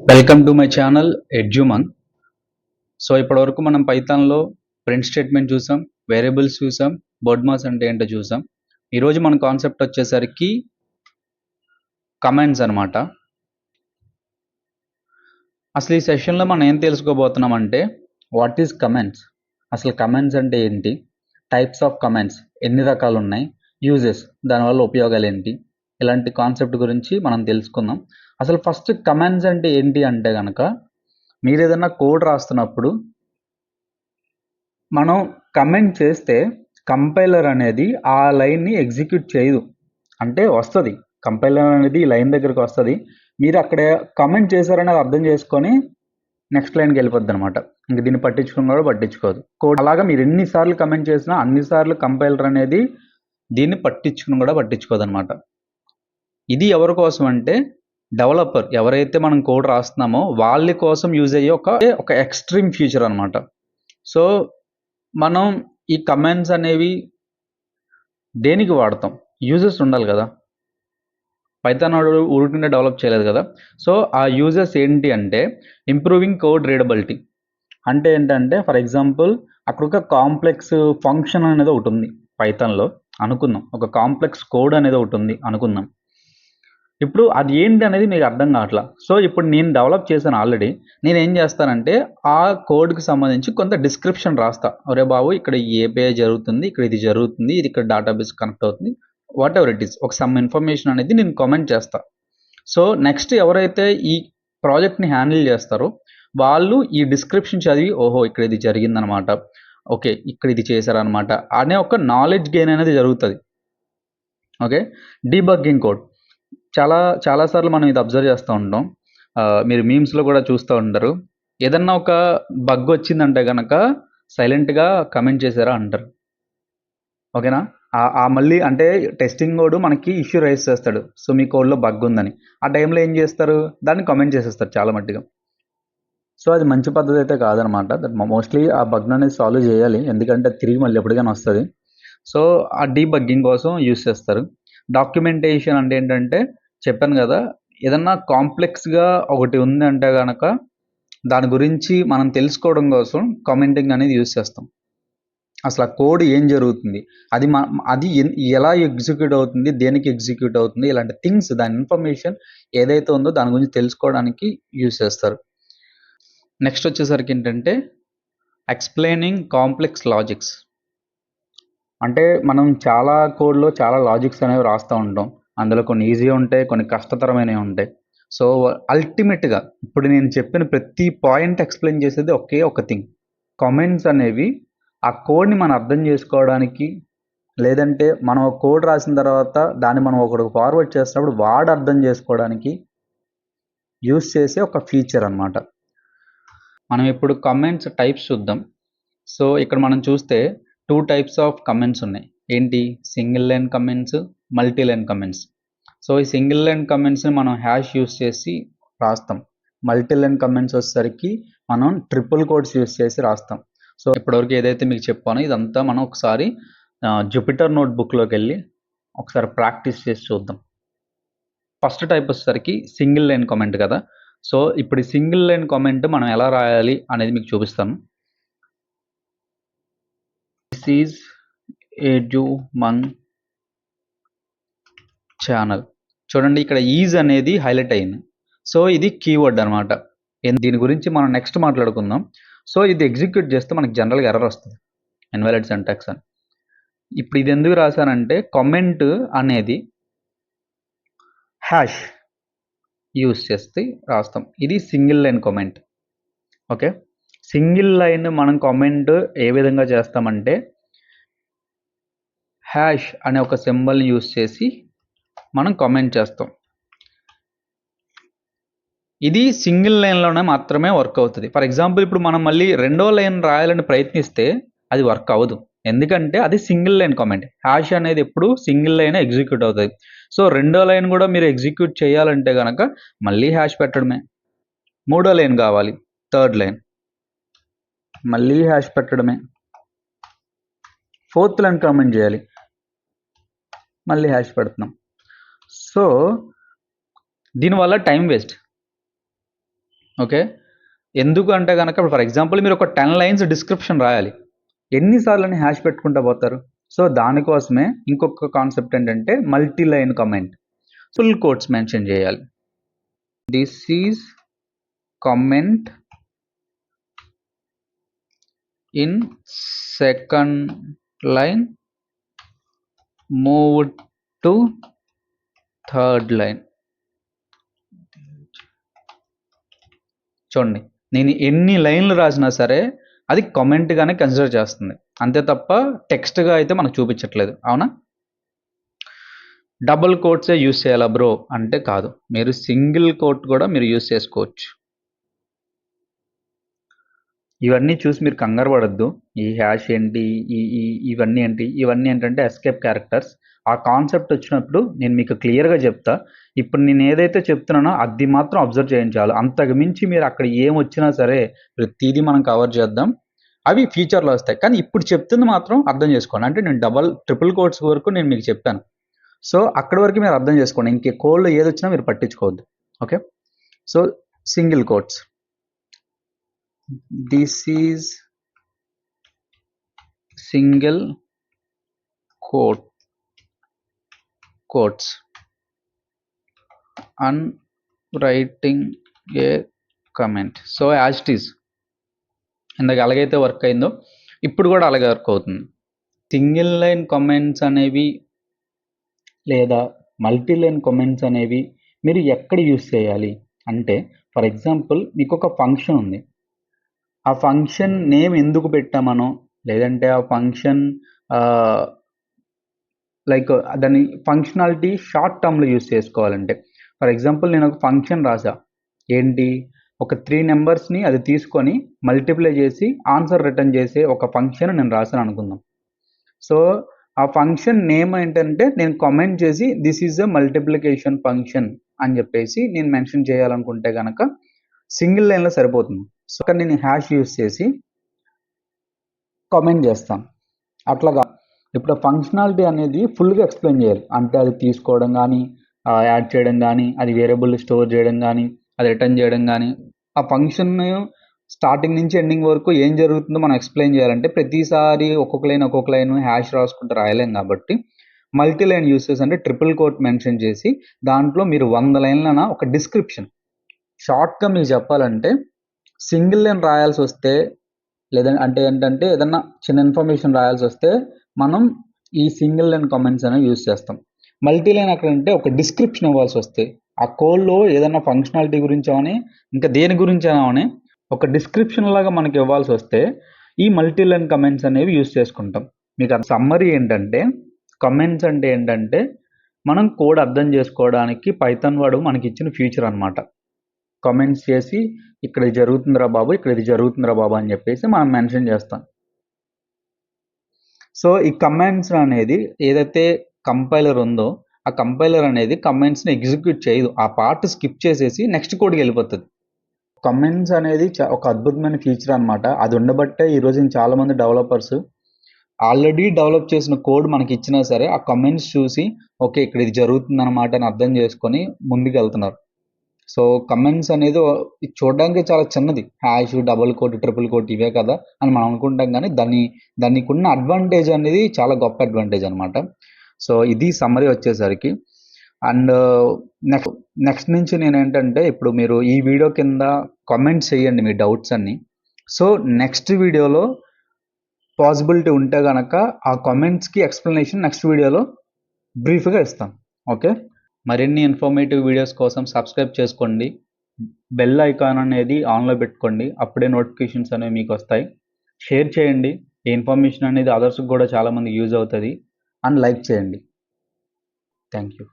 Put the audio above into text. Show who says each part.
Speaker 1: Welcome to my channel ఎడ్జుమన్. So ఇప్పటివరకు మనం పైథాన్లో ప్రింట్ స్టేట్మెంట్ చూసాం, వేరియబుల్స్ చూసాం, బోర్డ్ మాస్ అంటే ఏంటో చూసాం. ఈరోజు మన కాన్సెప్ట్ వచ్చేసరికి కమాండ్స్ అనమాట. అసలు ఈ సెషన్లో మనం ఏం తెలుసుకోబోతున్నాం అంటే వాట్ ఈజ్ కమాండ్స్, అసలు కమాండ్స్ అంటే ఏంటి, టైప్స్ ఆఫ్ కమాండ్స్ ఎన్ని రకాలు ఉన్నాయి, యూజెస్ దానివల్ల ఉపయోగాలు ఏంటి, ఇలాంటి కాన్సెప్ట్ గురించి మనం తెలుసుకుందాం. అసలు ఫస్ట్ కమాండ్స్ అంటే ఏంటి అంటే కనుక, మీరు ఏదైనా కోడ్ రాస్తున్నప్పుడు మనం కమెంట్ చేస్తే కంపైలర్ అనేది ఆ లైన్ని ఎగ్జిక్యూట్ చేయదు. అంటే వస్తుంది, కంపైలర్ అనేది ఈ లైన్ దగ్గరికి వస్తుంది, మీరు అక్కడ కమెంట్ చేశారనేది అర్థం చేసుకొని నెక్స్ట్ లైన్కి వెళ్ళిపోద్ది అనమాట. ఇంక దీన్ని పట్టించుకున్నారో పట్టించుకోదు కోడ్. అలాగా మీరు ఎన్నిసార్లు కమెంట్ చేసినా అన్నిసార్లు కంపైలర్ అనేది దీన్ని పట్టించుకుని కూడా పట్టించుకోదు అనమాట. ఇది ఎవరి కోసం అంటే డెవలపర్, ఎవరైతే మనం కోడ్ రాస్తున్నామో వాళ్ళ కోసం యూజ్ అయ్యే ఒక ఎక్స్ట్రీమ్ ఫీచర్ అనమాట. సో మనం ఈ కమాండ్స్ అనేవి దేనికి వాడతాం, యూజెస్ ఉండాలి కదా. పైథాన్ ఊరికనే డెవలప్ చేయలేదు కదా. సో ఆ యూజెస్ ఏంటి అంటే ఇంప్రూవింగ్ కోడ్ రీడబిలిటీ. అంటే ఏంటంటే ఫర్ ఎగ్జాంపుల్ అక్కడ ఒక కాంప్లెక్స్ ఫంక్షన్ అనేది ఒకటి ఉంది పైథాన్లో అనుకుందాం, ఒక కాంప్లెక్స్ కోడ్ అనేది ఒకటి ఉంది అనుకుందాం. ఇప్పుడు అది ఏంటి అనేది మీకు అర్థం కావట్లా. సో ఇప్పుడు నేను డెవలప్ చేశాను ఆల్రెడీ, నేను ఏం చేస్తానంటే ఆ కోడ్కి సంబంధించి కొంత డిస్క్రిప్షన్ రాస్తా. ఒరే బాబు ఇక్కడ ఏపీఐ జరుగుతుంది, ఇక్కడ ఇది జరుగుతుంది, ఇది ఇక్కడ డేటాబేస్ కనెక్ట్ అవుతుంది, వాట్ ఎవర్ ఇట్ ఈస్, ఒక సమ్ ఇన్ఫర్మేషన్ అనేది నేను కామెంట్ చేస్తా. సో నెక్స్ట్ ఎవరైతే ఈ ప్రాజెక్ట్ని హ్యాండిల్ చేస్తారో వాళ్ళు ఈ డిస్క్రిప్షన్ చదివి ఓహో ఇక్కడ ఇది జరిగిందనమాట, ఓకే ఇక్కడ ఇది చేశారనమాట అనే ఒక నాలెడ్జ్ గెయిన్ అనేది జరుగుతుంది. ఓకే, డీబగ్గింగ్ కోడ్ చాలాసార్లు మనం ఇది అబ్జర్వ్ చేస్తూ ఉంటాం. మీరు మీమ్స్లో కూడా చూస్తూ ఉంటారు. ఏదన్నా ఒక బగ్ వచ్చిందంటే కనుక సైలెంట్గా కమెంట్ చేశారా అంటారు. ఓకేనా, మళ్ళీ అంటే టెస్టింగ్ కోడ్ మనకి ఇష్యూ రైజ్ చేస్తాడు, సో మీ కోడ్లో బగ్ ఉందని. ఆ టైంలో ఏం చేస్తారు, దాన్ని కమెంట్ చేసేస్తారు చాలా మట్టుగా. సో అది మంచి పద్ధతి అయితే కాదనమాట. మోస్ట్లీ ఆ బగ్ అనేది సాల్వ్ చేయాలి, ఎందుకంటే తిరిగి మళ్ళీ ఎప్పటికైనా వస్తుంది. సో ఆ డీబగ్గింగ్ కోసం యూస్ చేస్తారు. డాక్యుమెంటేషన్ అంటే ఏంటంటే చెప్పాను కదా, ఏదన్నా కాంప్లెక్స్గా ఒకటి ఉంది అంటే కనుక దాని గురించి మనం తెలుసుకోవడం కోసం కామెంటింగ్ అనేది యూస్ చేస్తాం. అసలు ఆ కోడ్ ఏం జరుగుతుంది, అది ఎలా ఎగ్జిక్యూట్ అవుతుంది, దేనికి ఎగ్జిక్యూట్ అవుతుంది, ఇలాంటి థింగ్స్, దాని ఇన్ఫర్మేషన్ ఏదైతే ఉందో దాని గురించి తెలుసుకోవడానికి యూస్ చేస్తారు. నెక్స్ట్ వచ్చేసరికి ఏంటంటే ఎక్స్ప్లెయినింగ్ కాంప్లెక్స్ లాజిక్స్. అంటే మనం చాలా కోడ్లో చాలా లాజిక్స్ అనేవి రాస్తూ ఉంటాం, అందులో కొన్ని ఈజీ ఉంటాయి, కొన్ని కష్టతరమైనవి ఉంటాయి. సో అల్టిమేట్గా ఇప్పుడు నేను చెప్పిన ప్రతి పాయింట్ ఎక్స్ప్లెయిన్ చేసేది ఒకే ఒక థింగ్. కామెంట్స్ అనేవి ఆ కోడ్ని మనం అర్థం చేసుకోవడానికి, లేదంటే మనం ఒక కోడ్ రాసిన తర్వాత దాన్ని మనం ఒకరికి ఫార్వర్డ్ చేసినప్పుడు వాడు అర్థం చేసుకోవడానికి యూస్ చేసే ఒక ఫీచర్ అనమాట. మనం ఇప్పుడు కమెంట్స్ టైప్స్ చూద్దాం. సో ఇక్కడ మనం చూస్తే 2 టైప్స్ ఆఫ్ కమెంట్స్ ఉన్నాయి. ఏంటి, single line comments, multi line comments. So ఈ సింగిల్ లైన్ కమెంట్స్ని మనం హ్యాష్ యూస్ చేసి రాస్తాం. మల్టీ లైన్ కమెంట్స్ వచ్చేసరికి మనం ట్రిపుల్ కోట్స్ యూస్ చేసి రాస్తాం. సో ఇప్పటివరకు ఏదైతే మీకు చెప్పానో ఇదంతా మనం ఒకసారి జూపిటర్ నోట్బుక్లోకి వెళ్ళి ఒకసారి ప్రాక్టీస్ చేసి చూద్దాం. ఫస్ట్ టైప్ వచ్చేసరికి సింగిల్ లైన్ కామెంట్ కదా. సో ఇప్పుడు ఈ సింగిల్ లైన్ కామెంట్ మనం ఎలా రాయాలి అనేది మీకు చూపిస్తాను. దిస్ ఈజ్ ఎడ్యుమన్ ఛానల్. చూడండి ఇక్కడ ఈజ్ అనేది హైలైట్ అయింది. సో ఇది కీవర్డ్ అనమాట. దీని గురించి మనం నెక్స్ట్ మాట్లాడుకుందాం. సో ఇది ఎగ్జిక్యూట్ చేస్తే మనకి జనరల్గా ఎర్రర్ వస్తుంది, ఇన్వాలిడ్ సింటాక్స్ అని. ఇప్పుడు ఇది ఎందుకు రాశానంటే కామెంట్ అనేది హ్యాష్ యూస్ చేస్తే రాస్తాం. ఇది single line comment. Okay, single line మనం కామెంట్ ఏ విధంగా చేస్తామంటే హ్యాష్ అనే ఒక సింబల్ని యూస్ చేసి మనం కామెంట్ చేస్తాం. ఇది సింగిల్ లైన్లోనే మాత్రమే వర్క్ అవుతుంది. ఫర్ ఎగ్జాంపుల్ ఇప్పుడు మనం మళ్ళీ రెండో లైన్ రాయాలని ప్రయత్నిస్తే అది వర్క్ అవ్వదు, ఎందుకంటే అది సింగిల్ లైన్ కామెంట్. హ్యాష్ అనేది ఎప్పుడు సింగిల్ లైన్ ఎగ్జిక్యూట్ అవుతుంది. సో రెండో లైన్ కూడా మీరు ఎగ్జిక్యూట్ చేయాలంటే కనుక మళ్ళీ హ్యాష్ పెట్టడమే. మూడో లైన్ కావాలి, థర్డ్ లైన్ మళ్ళీ హ్యాష్ పెట్టడమే. ఫోర్త్ లైన్ కామెంట్ చేయాలి, మళ్ళీ హ్యాష్ పెడుతున్నాం. సో దీనివల్ల టైం వేస్ట్. ఓకే. ఎందుకు అంటే గనక ఇప్పుడు ఫర్ ఎగ్జాంపుల్ మీరు ఒక 10 లైన్స్ డిస్క్రిప్షన్ రాయాలి. ఎన్నిసార్లని హ్యాష్ పెట్టుకుంటా పోతారు? సో, దానికోసమే ఇంకొక కాన్సెప్ట్ ఏంటంటే multi line comment. Full quotes mention చేయాలి. This is comment in second line moved to third line. చూడండి, నేను ఎన్ని లైన్లు రాసినా సరే అది కామెంట్గానే కన్సిడర్ చేస్తుంది, అంతే తప్ప టెక్స్ట్గా అయితే మనకు చూపించట్లేదు. అవునా? డబుల్ కోట్సే యూస్ చేయాలా బ్రో అంటే కాదు, మీరు సింగిల్ కోట్ కూడా మీరు యూస్ చేసుకోవచ్చు. ఇవన్నీ చూసి మీరు కంగారు పడద్దు. ఈ హ్యాష్ ఏంటి, ఇవన్నీ ఏంటి, ఇవన్నీ ఏంటంటే ఎస్కేప్ క్యారెక్టర్స్. ఆ కాన్సెప్ట్ వచ్చినప్పుడు నేను మీకు క్లియర్గా చెప్తా. ఇప్పుడు నేను ఏదైతే చెప్తున్నానో అది మాత్రం అబ్జర్వ్ చేయించాలి. అంతకు మించి మీరు అక్కడ ఏం వచ్చినా సరే ప్రతిదీ మనం కవర్ చేద్దాం, అవి ఫ్యూచర్లో వస్తాయి. కానీ ఇప్పుడు చెప్తుంది మాత్రం అర్థం చేసుకోండి. అంటే నేను ట్రిపుల్ కోట్స్ వరకు నేను మీకు చెప్పాను. సో అక్కడి వరకు మీరు అర్థం చేసుకోండి. ఇంకే కోడ్లో ఏది వచ్చినా మీరు పట్టించుకోవద్దు. Okay. So single quotes, this is single quotes and writing a comment. So as it is ఇందాక ఎలాగైతే వర్క్ అయిందో ఇప్పుడు కూడా అలాగే వర్క్ అవుతుంది. సింగిల్ లైన్ కామెంట్స్ అనేవి లేదా మల్టీ లైన్ కామెంట్స్ అనేవి మీరు ఎక్కడ యూస్ చేయాలి అంటే, ఫర్ ఎగ్జాంపుల్ మీకు ఒక ఫంక్షన్ ఉంది, ఆ ఫంక్షన్ నేమ్ ఎందుకు పెట్టామనో, లేదంటే ఆ ఫంక్షన్ లైక్ దాని ఫంక్షనాలిటీ షార్ట్ టర్మ్లో యూస్ చేసుకోవాలంటే, ఫర్ ఎగ్జాంపుల్ నేను ఒక ఫంక్షన్ రాసా, ఏంటి, ఒక 3 నెంబర్స్ని అది తీసుకొని మల్టిప్లై చేసి ఆన్సర్ రిటర్న్ చేసే ఒక ఫంక్షన్ నేను రాసాను అనుకుందాం. సో ఆ ఫంక్షన్ నేమ్ ఏంటంటే నేను కామెంట్ చేసి this is a multiplication function అని చెప్పేసి నేను మెన్షన్ చేయాలనుకుంటే కనుక సింగిల్ లైన్లో సరిపోతుంది. సో అక్కడ నేను హ్యాష్ యూస్ చేసి కామెంట్ చేస్తాను. అట్లాగా ఇప్పుడు ఫంక్షనాలిటీ అనేది ఫుల్గా ఎక్స్ప్లెయిన్ చేయాలి. అంటే అది తీసుకోవడం కానీ, యాడ్ చేయడం కానీ, అది వేరియబుల్ స్టోర్ చేయడం కానీ, అది రిటర్న్ చేయడం కానీ, ఆ ఫంక్షన్ స్టార్టింగ్ నుంచి ఎండింగ్ వరకు ఏం జరుగుతుందో మనం ఎక్స్ప్లెయిన్ చేయాలంటే ప్రతిసారి ఒక్కొక్క లైన్ హ్యాష్ రాసుకుంటూ రాయలేం. కాబట్టి మల్టీ లైన్ యూసెస్ అంటే ట్రిపుల్ కోట్ మెన్షన్ చేసి దాంట్లో మీరు 100 లైన్లన ఒక డిస్క్రిప్షన్ షార్ట్గా మీకు చెప్పాలంటే, సింగిల్ లైన్ రాయాల్సి వస్తే లేదంటే అంటే ఏంటంటే ఏదన్నా చిన్న ఇన్ఫర్మేషన్ రాయాల్సి వస్తే మనం ఈ సింగిల్ లైన్ కామెంట్స్ అనేవి యూజ్ చేస్తాం. మల్టీ లైన్ అక్కడ అంటే ఒక డిస్క్రిప్షన్ ఇవ్వాల్సి వస్తే, ఆ కోడ్లో ఏదైనా ఫంక్షనాలిటీ గురించి అవని ఇంకా దేని గురించి అవని ఒక డిస్క్రిప్షన్ లాగా మనకి ఇవ్వాల్సి వస్తే ఈ మల్టీ లైన్ కమెంట్స్ అనేవి యూజ్ చేసుకుంటాం. మీకు ఆ సమ్మరీ ఏంటంటే, కమెంట్స్ అంటే ఏంటంటే మనం కోడ్ అర్థం చేసుకోవడానికి పైథాన్ వాడు మనకి ఇచ్చిన ఫీచర్ అనమాట. కామెంట్స్ చేసి ఇక్కడ ఇది జరుగుతుందిరా బాబు, ఇక్కడ ఇది జరుగుతుందిరా బాబు అని చెప్పేసి మనం మెన్షన్ చేస్తాం. సో ఈ కమెంట్స్ అనేది ఏదైతే కంపైలర్ ఉందో ఆ కంపైలర్ అనేది కమెంట్స్ని ఎగ్జిక్యూట్ చేయదు, ఆ పార్ట్ స్కిప్ చేసేసి నెక్స్ట్ కోడ్కి వెళ్ళిపోతుంది. కమెంట్స్ అనేది ఒక అద్భుతమైన ఫీచర్ అనమాట. అది ఉండబట్టే ఈరోజు చాలామంది డెవలపర్స్ ఆల్రెడీ డెవలప్ చేసిన కోడ్ మనకి ఇచ్చినా సరే ఆ కమెంట్స్ చూసి ఓకే ఇక్కడ ఇది జరుగుతుంది అనమాట అని అర్థం చేసుకొని ముందుకు వెళ్తున్నారు. సో కమెంట్స్ అనేది చూడడానికి చాలా చిన్నది, hash, double quote, triple quote ఇవే కదా అని మనం అనుకుంటాం, కానీ దానికి ఉన్న అడ్వాంటేజ్ అనేది చాలా గొప్ప అడ్వాంటేజ్ అనమాట. సో ఇది సమ్మరీ వచ్చేసరికి. అండ్ నెక్స్ట్ నుంచి నేను ఏంటంటే, ఇప్పుడు మీరు ఈ వీడియో కింద కామెంట్స్ చేయండి మీ డౌట్స్ అన్ని. సో నెక్స్ట్ వీడియోలో పాసిబిలిటీ ఉంటే కనుక ఆ కామెంట్స్కి ఎక్స్ప్లెనేషన్ నెక్స్ట్ వీడియోలో బ్రీఫ్గా ఇస్తాం. ఓకే. మరిన్ని ఇన్ఫర్మేటివ్ వీడియోస్ కోసం సబ్స్క్రైబ్ చేసుకోండి, బెల్ ఐకాన్ అనేది ఆన్లో పెట్టుకోండి, అప్పుడే నోటిఫికేషన్స్ అనేవి మీకు వస్తాయి. షేర్ చేయండి, ఈ ఇన్ఫర్మేషన్ అనేది అదర్స్కి కూడా చాలామంది యూజ్ అవుతుంది, అండ్ లైక్ చేయండి. Thank you.